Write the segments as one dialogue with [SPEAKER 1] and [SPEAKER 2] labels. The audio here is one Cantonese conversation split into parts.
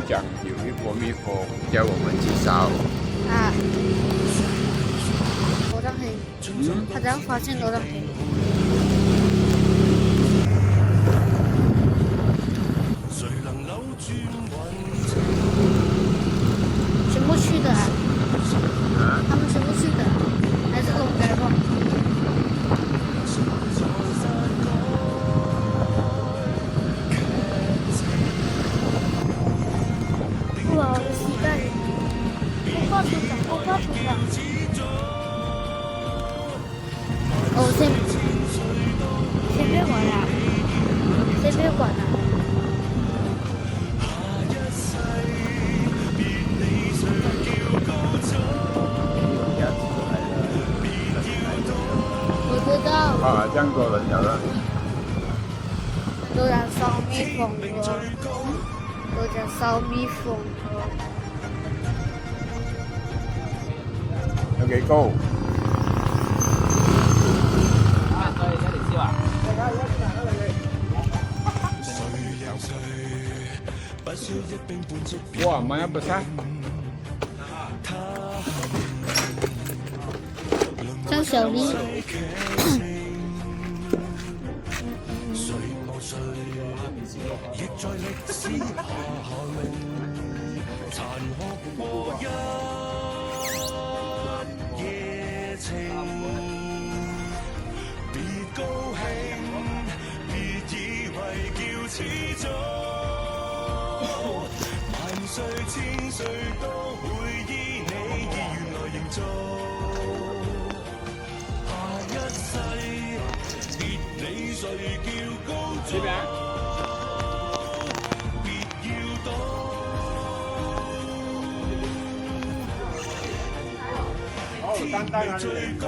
[SPEAKER 1] 长有一波蜜蜂叫我们去烧。
[SPEAKER 2] 啊，罗章黑，他这样发现罗章黑。全部去的啊？他们全部去的，还是龙该吧？哇，我的膝盖！我怕出场，我怕出场。哦，先别管了，先别管了。我知道。
[SPEAKER 1] 啊，这样多人了了。
[SPEAKER 2] 都在烧蜜蜂了，都在烧蜜蜂了。
[SPEAKER 1] 有幾高？哇，mana besar？
[SPEAKER 2] 张小丽。
[SPEAKER 1] 這邊。好，單單啊！最高。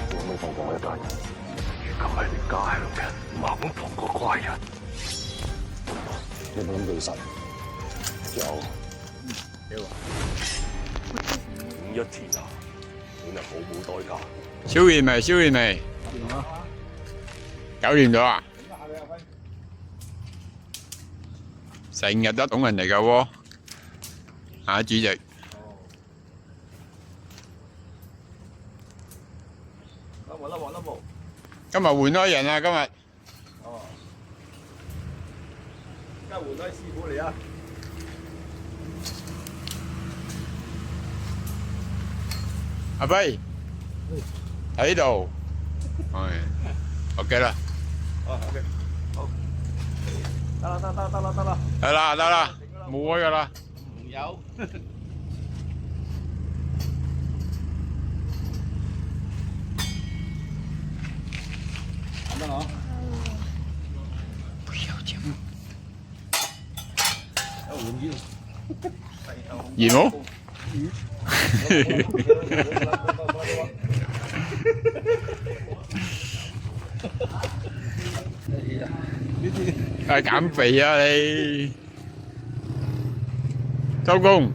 [SPEAKER 1] 我冇放過我一家人，如今係你家鄉人，唔肯放過怪人。你有冇諗到殺人？有。五一天下，每日毫無代價。燒完未？燒完未？搞掂咗啊！成日都捅人哋㗎喎。啊，主席。今日換開人啊！今日。哦。而家換開師傅嚟啊！阿輝喺度。係。OK 啦。哦 ，OK。好。得啦，得啦。得啦，得啦，冇開㗎啦。有。得啦。不要緊。熱冇？係減肥啊你！收工。